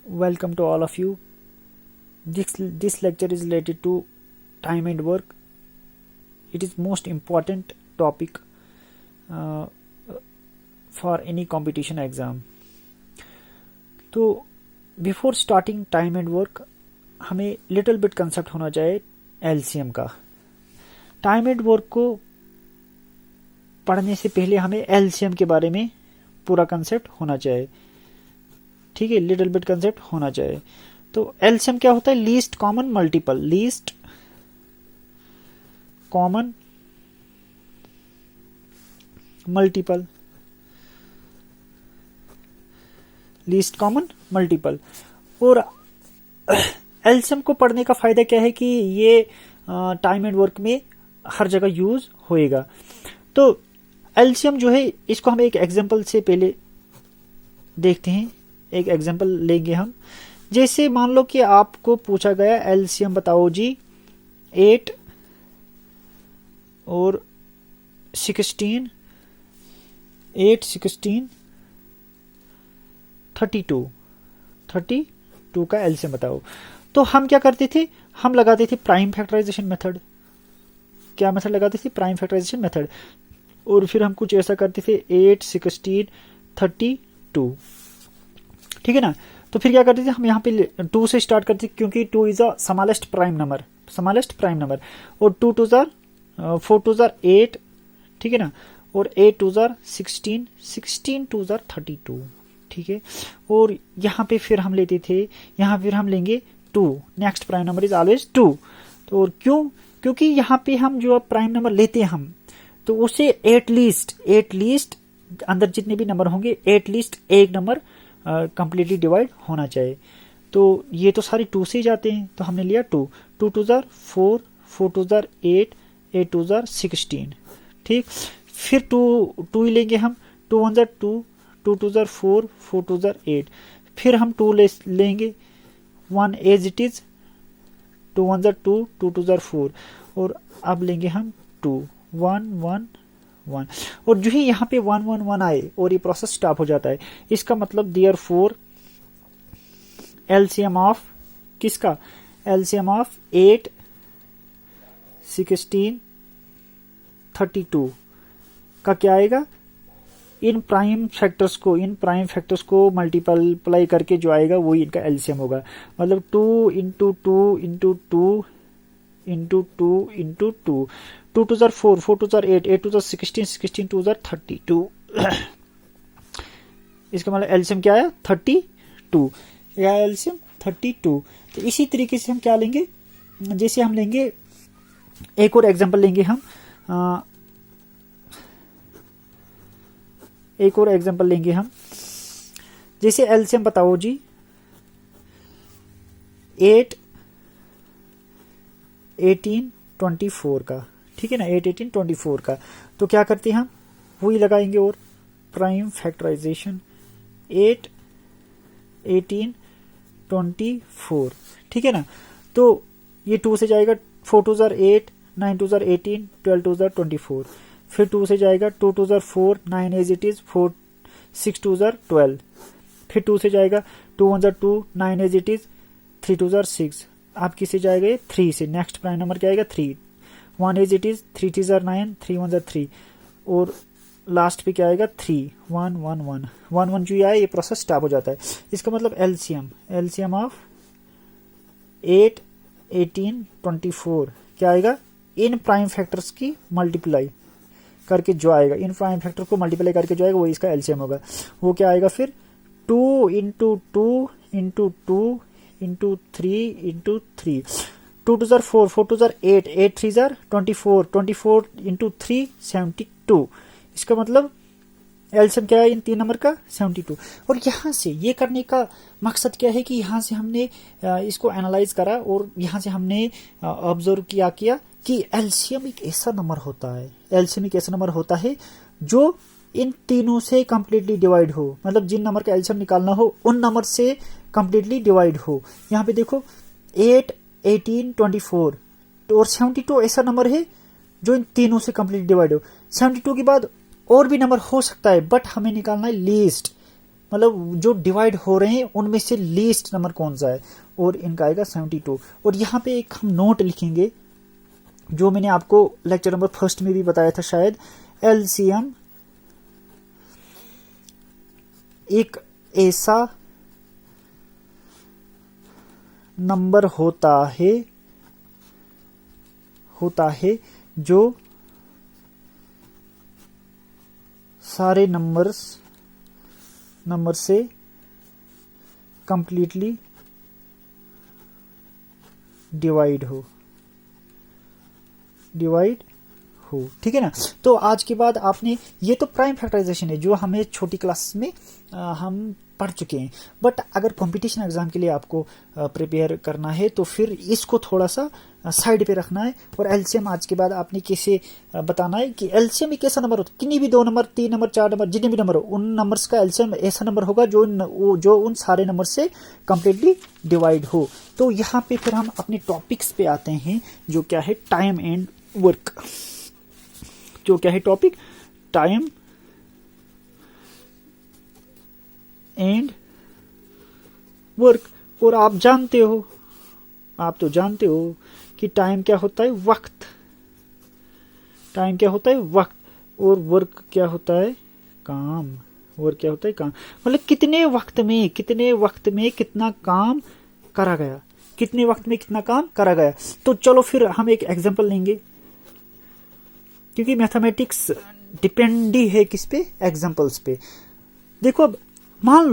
Welcome to all of you. This lecture is related to time and work. It is most important topic for any competition exam. तो before starting time and work हमें little bit concept होना चाहिए LCM का. Time and work को पढ़ने से पहले हमें एलसीएम के बारे में पूरा कंसेप्ट होना चाहिए. ठीक है, लिटिल बिट कंसेप्ट होना चाहिए. तो एलसीएम क्या होता है? Least common multiple. Least common multiple. Least common multiple. और एलसीएम को पढ़ने का फायदा क्या है कि ये टाइम एंड वर्क में हर जगह यूज होएगा. तो एलसीएम जो है इसको हम एक एग्जांपल से पहले देखते हैं. एक एग्जांपल लेंगे हम. जैसे मान लो कि आपको पूछा गया एलसीएम बताओ जी 8 और 16, 8, 16, 32 का एलसीएम बताओ. तो हम क्या करते थे? हम लगाते थे प्राइम फैक्टराइजेशन मेथड. क्या मेथड लगाते थे? Prime factorization method. और फिर हम कुछ ऐसा करते थे 8, 16, 32. ठीक है ना. तो फिर क्या करते थे? हम यहाँ पे 2 से स्टार्ट करते थे क्योंकि 2 is a smallest prime number. Smallest prime number. और 2 2 जार 4 2 जार 8. ठीक है ना. और 8 2 जार 16, 16 2 जार 32. ठीक है. और यहाँ पे फिर हम लेते थे, यहाँ फिर हम लेंगे 2. Next prime number is always 2. तो और क्यों? क्योंकि यहाँ पे हम जो प्राइम नंबर लेते हैं हम, तो उसे एटलीस्ट अंदर जितने भी नंबर होंगे एटलीस्ट एक नंबर कंप्लीटली डिवाइड होना चाहिए. तो ये तो सारे 2 से जाते हैं. तो हमने लिया 2. 2 2 जार 4, 4 2 जार 8, 8 2 जार 16. ठीक. फिर 2 ही लेंगे हम. 2 1 जार 2, 2 2 जार 4, 4 2 जार 8. फिर हम 2 लेंगे 1 एज इट इज. 2 1 जार 2, 2 2 जार 4. और अब लेंगे हम 2 1 1 1. और जो ही यहाँ पे 1 1 1 आए और ये प्रोसेस स्टॉप हो जाता है, इसका मतलब देयरफॉर एलसीएम ऑफ किसका? एलसीएम ऑफ 8, 16, 32 का क्या आएगा? इन प्राइम फैक्टर्स को मल्टीप्लाई करके जो आएगा वही इनका एलसीएम होगा. मतलब 2 इंटू 2 इंटू 2 इंटू 2 इंटू 2. 2 2 जार 4, 4 2 जार 8, 8 2 जार 16, 16 2 जार 32. इसका मतलब एलसीएम क्या आया? 32. क्या है एलसीएम? 32. तो इसी तरीके से हम क्या लेंगे? जैसे हम लेंगे एक और एग्जांपल लेंगे हम. एक और एग्जांपल लेंगे हम. जैसे एलसीएम बताओ जी 8, 18, 24 का. ठीक है ना. 8, 18, 24 का. तो क्या करते हैं हम? वही लगाएंगे और प्राइम फैक्टराइजेशन 8, 18, 24. ठीक है ना. तो ये 2 से जाएगा 4 2 जार 8, 9 2 जार 18, 12 2 जार 24. फिर 2 से जाएगा 2 2 जार 4, 9 एज इट इज 4, 6 2 जार 12. फिर 2 से जाएगा 2 1 जार 2, 9 एज इट इज 3 2 जार 6. आप किसे जाएगा? 3 से. नेक्स्ट प्राइम नंबर क्या आएगा? 3. 1 एज इट इज 3 3 जार 9, 3 1 जार 3. और लास्ट पे क्या आएगा? 3 1 1 1 1 1 जो आया ये प्रोसेस स्टॉप हो जाता है. इसका मतलब एलसीएम ऑफ 8, 18, 24 क्या आएगा? इन प्राइम फैक्टर्स की मल्टीप्लाई करके जो आएगा, इन प्राइम फैक्टर को मल्टीप्लाई करके जो आएगा वो इसका एलसीएम होगा. वो क्या आएगा फिर? 2 इंटू 2 इंटू 2 इंटू 3 इंटू 3. 2 2 जार 4, 4 2 जार 8, 8 3 जार 24, 24 इंटू 3 72. इसका मतलब एलसीएम क्या है इन 3 नंबर का? 72. और यहाँ से ये करने का मकसद क्या है कि यहाँ से हमने इसको एनालाइज करा और यहाँ से हमने ऑब्जर्व किया कि एलसीएम एक ऐसा नंबर होता है. एलसीएम एक ऐसा नंबर होता है जो इन तीनों से कंप्लीटली डिवाइड हो. मतलब जिन नंबर का एलसीएम निकालना हो उन नंबर से कंप्लीटली डिवाइड हो. यहाँ पे देखो 8, 18, 24 और 72 ऐसा नंबर है जो इन तीनों से कंप्लीटली डिवाइड हो. 72 के बाद और भी नंबर हो सकता है बट हमें निकालना है लीस्ट. मतलब जो डिवाइड हो रहे हैं उनमें से लीस्ट नंबर कौन सा है, और इनका आएगा 72। और यहाँ पे एक हम नोट लिखेंगे जो मैंने आपको लेक्चर नंबर फर्स्ट में भी बताया था शायद, एलसीएम एक ऐसा नंबर होता है जो सारे नंबर से कंप्लीटली डिवाइड हो, ठीक है ना। तो आज के बाद आपने, ये तो प्राइम फैक्टराइजेशन है जो हमें छोटी क्लास में हम पढ़ चुके हैं, बट अगर कंपटीशन एग्जाम के लिए आपको प्रिपेयर करना है तो फिर इसको थोड़ा सा साइड पे रखना है। और एलसीएम आज के बाद आपने कैसे बताना है कि एलसीएम एक ऐसा नंबर होता है, किन्हीं भी 2 नंबर 3 नंबर 4 नंबर जितने भी नंबर हो, उन नंबर्स का एलसीएम ऐसा नंबर होगा जो उन सारे नंबर से कंप्लीटली डिवाइड हो। तो यहाँ पे फिर हम अपने टॉपिक्स पे आते हैं जो क्या है, टाइम एंड वर्क। जो क्या है टॉपिक, टाइम एंड वर्क। और आप तो जानते हो कि टाइम क्या होता है, वक्त। टाइम क्या होता है, वक्त। और वर्क क्या होता है, काम। वर्क क्या होता है, काम। मतलब कितने वक्त में कितना काम करा गया, कितने वक्त में कितना काम करा गया। तो चलो फिर हम एक एग्जांपल लेंगे, क्योंकि मैथमेटिक्स डिपेंड ही है किस पे, एग्जांपल्स पे। देखो अब मान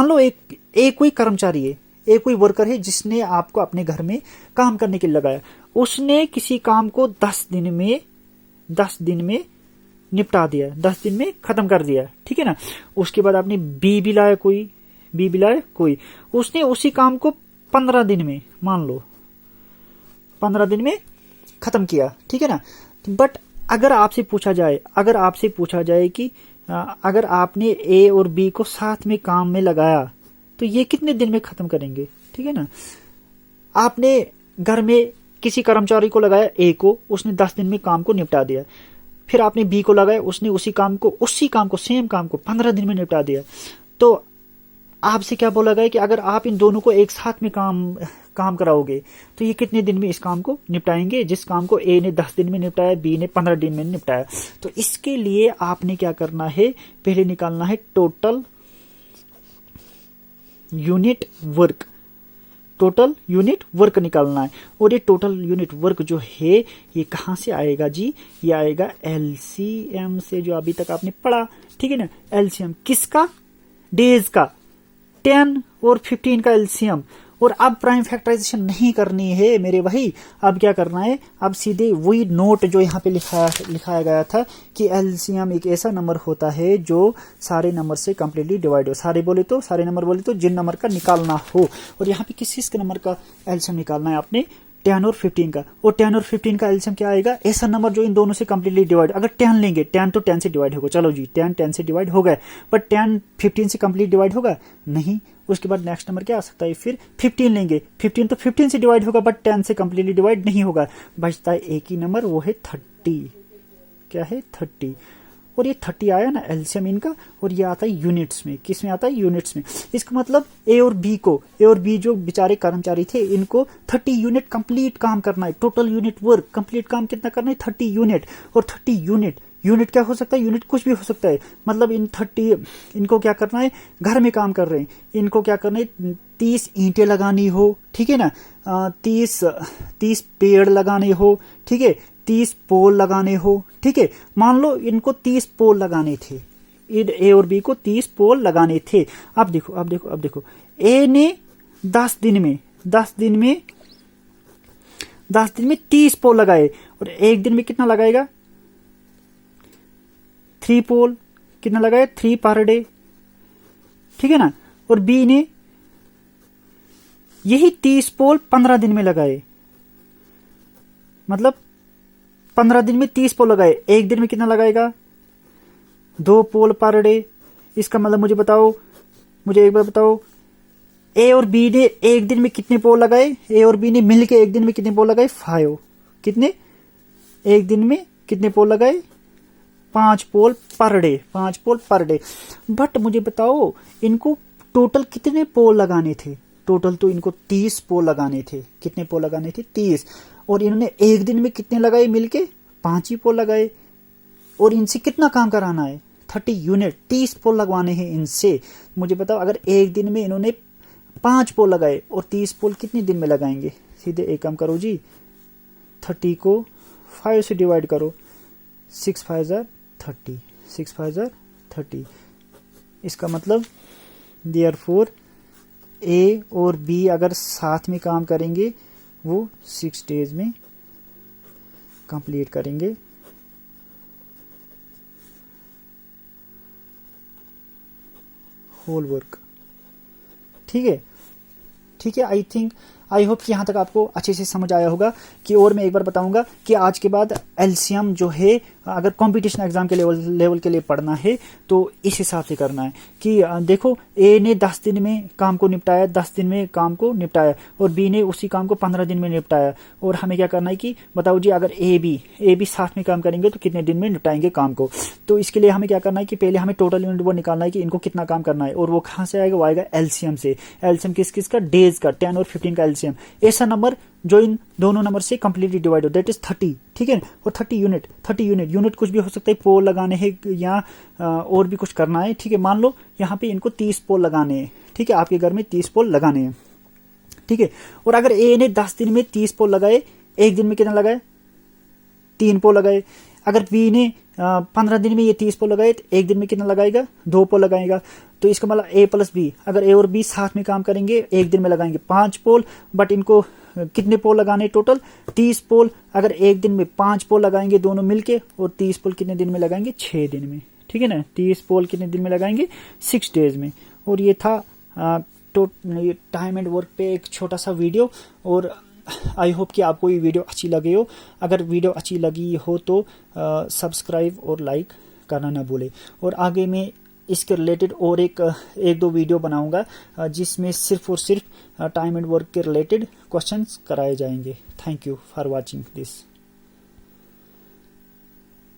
लो एक कोई कर्मचारी है, एक कोई वर्कर है जिसने आपको अपने घर में काम करने के लिए लगाया। उसने किसी काम को 10 दिन में निपटा दिया, 10 दिन में खत्म कर दिया, ठीक है ना। उसके बाद आपने बी भी लाया कोई, उसने उसी काम को 15 दिन में, मान लो 15 दिन में खत्म किया, ठीक है ना। बट अगर आपसे पूछा जाए कि अगर आपने ए और बी को साथ में काम में लगाया तो ये कितने दिन में खत्म करेंगे, ठीक है ना। आपने घर में किसी कर्मचारी को लगाया ए को, उसने 10 दिन में काम को निपटा दिया। फिर आपने बी को लगाया, उसने उसी काम को सेम काम को 15 दिन में निपटा दिया। तो आपसे क्या बोला गया कि अगर आप इन दोनों को एक साथ में काम कराओगे तो ये कितने दिन में इस काम को निपटाएंगे, जिस काम को ए ने 10 दिन में निपटाया, बी ने 15 दिन में निपटाया। तो इसके लिए आपने क्या करना है, पहले निकालना है टोटल यूनिट वर्क निकालना है। और ये टोटल यूनिट वर्क जो है ये कहां से आएगा जी, ये आएगा एलसीएम से, जो अभी तक आपने पढ़ा, ठीक है ना। एलसीएम किसका, डेज का, 10 और 15 का एलसीएम। और अब प्राइम फैक्टराइजेशन नहीं करनी है मेरे भाई, अब क्या करना है, अब सीधे वही नोट जो यहाँ पे लिखाया गया था कि एलसीएम एक ऐसा नंबर होता है जो सारे नंबर से कंप्लीटली डिवाइड हो। सारे नंबर बोले तो जिन नंबर का निकालना हो। और यहाँ पे किस नंबर का एलसीएम निकालना है आपने, 10 और 15 का। और 10 और 15 का एलसीएम क्या आएगा, ऐसा नंबर जो इन दोनों से कंप्लीटली डिवाइड। अगर 10 लेंगे, 10 तो 10 से डिवाइड होगा, चलो जी 10 से डिवाइड हो गए, बट 10 15 से कंप्लीट डिवाइड होगा नहीं। उसके बाद नेक्स्ट नंबर क्या आ सकता है, फिर 15 लेंगे, 15 तो 15 से डिवाइड होगा, बट 10 से कंप्लीटली डिवाइड नहीं होगा। बचता है एक ही नंबर, वो है 30। क्या है, 30। और ये 30 आया ना एलसीएम इनका, और ये आता है यूनिट्स में। किस में आता है, यूनिट्स में। इसका मतलब ए और बी जो बेचारे कर्मचारी थे, इनको 30 यूनिट कंप्लीट काम करना है। टोटल यूनिट वर्क कंप्लीट काम कितना करना है, 30 यूनिट। और 30 यूनिट क्या हो सकता है, यूनिट कुछ भी हो सकता है। मतलब इन 30 इनको क्या करना है, घर में काम कर रहे हैं, इनको क्या करना है, 30 ईंटें लगानी हो, ठीक है ना, 30 पेड़ लगाने हो, ठीक है, 30 पोल लगाने हो, ठीक है। मान लो इनको 30 पोल लगाने थे, ए और बी को 30 पोल लगाने थे। अब देखो ए ने 10 दिन में 30 पोल लगाए, और एक दिन में कितना लगाएगा, 3 पोल। कितना लगाए, 3 पर डे, ठीक है ना। और बी ने यही 30 पोल 15 दिन में लगाए, मतलब 15 दिन में 30 पोल लगाए, एक दिन में कितना लगाएगा, 2 पोल पर डे। इसका मतलब मुझे एक बार बताओ, ए और बी ने एक दिन में कितने पोल लगाए, ए और बी ने मिलके एक दिन में कितने पोल लगाए, 5। कितने, एक दिन में कितने पोल लगाए, 5 पोल per day, 5 pole per day. But मुझे बताओ इनको टोटल कितने पोल लगाने थे? टोटल तो इनको 30 पोल लगाने थे। कितने पोल लगाने थे? 30। और इन्होंने एक दिन में कितने लगाए मिलके? 5 ही पोल लगाए। और इनसे कितना काम कराना है? 30 यूनिट, 30 पोल लगवाने हैं इनसे। मुझे बताओ अगर एक दिन में इन्होंने 5 पोल लगाए और 30 पोल कितने दिन में लगाएंगे? सीधे एक काम करो जी, 30 को 5 से डिवाइड करो, 6 5 जार 30, 6 5 जार 30। इसका मतलब देयरफॉर ए और बी अगर साथ में काम करेंगे वो 6 डेज में कंप्लीट करेंगे। Whole work. ठीक है, ठीक है। आई होप कि यहाँ तक आपको अच्छे से समझ आया होगा। कि और मैं एक बार बताऊंगा कि आज के बाद एलसीएम जो है अगर कंपटीशन एग्जाम के लेवल के लिए पढ़ना है तो इस हिसाब से करना है कि देखो ए ने 10 दिन में काम को निपटाया, 10 दिन में काम को निपटाया, और बी ने उसी काम को 15 दिन में निपटाया। और हमें क्या करना है कि बताओ जी अगर ए बी साथ में काम करेंगे तो कितने दिन में निपटाएंगे काम को। तो इसके लिए हमें क्या करना है कि पहले हमें टोटल यूनिट वो निकालना है कि इनको कितना काम करना है। और वो कहाँ से आएगा? वो आएगा एलसीएम से। एलसीएम किस का? डेज का, 10 और 15 का एलसीएम। ऐसा नंबर जो इन दोनों नंबर से कंप्लीटली डिवाइड हो, दैट इज 30। ठीक है। और 30 यूनिट कुछ भी हो सकता है, पोल लगाने हैं या और भी कुछ करना है। ठीक है। मान लो यहाँ पे इनको 30 पोल लगाने हैं। ठीक है, आपके घर में 30 पोल लगाने हैं। ठीक है। और अगर ए ने 10 दिन में 30 पोल लगाए, एक दिन में कितना लगाए? 3 पोल लगाए। अगर बी ने 15 दिन में ये 30 पोल लगाए तो एक दिन में कितना लगाएगा? 2 पोल लगाएगा। तो इसका मतलब ए प्लस बी, अगर ए और बी साथ में काम करेंगे एक दिन में लगाएंगे 5 पोल। बट इनको कितने पोल लगाने? टोटल 30 पोल। अगर एक दिन में 5 पोल लगाएंगे दोनों मिलके, और 30 पोल कितने दिन में लगाएंगे? 6 दिन में। ठीक है ना। 30 पोल कितने दिन में लगाएंगे? 6 डेज में। और ये था टाइम एंड वर्क पे एक छोटा सा वीडियो। और आई होप कि आपको ये वीडियो अच्छी लगी हो। अगर वीडियो अच्छी लगी हो तो सब्सक्राइब और लाइक करना ना भूले। और आगे मैं इसके रिलेटेड और एक दो वीडियो बनाऊंगा जिसमें सिर्फ और सिर्फ टाइम एंड वर्क के रिलेटेड क्वेश्चंस कराए जाएंगे। Thank you for watching this.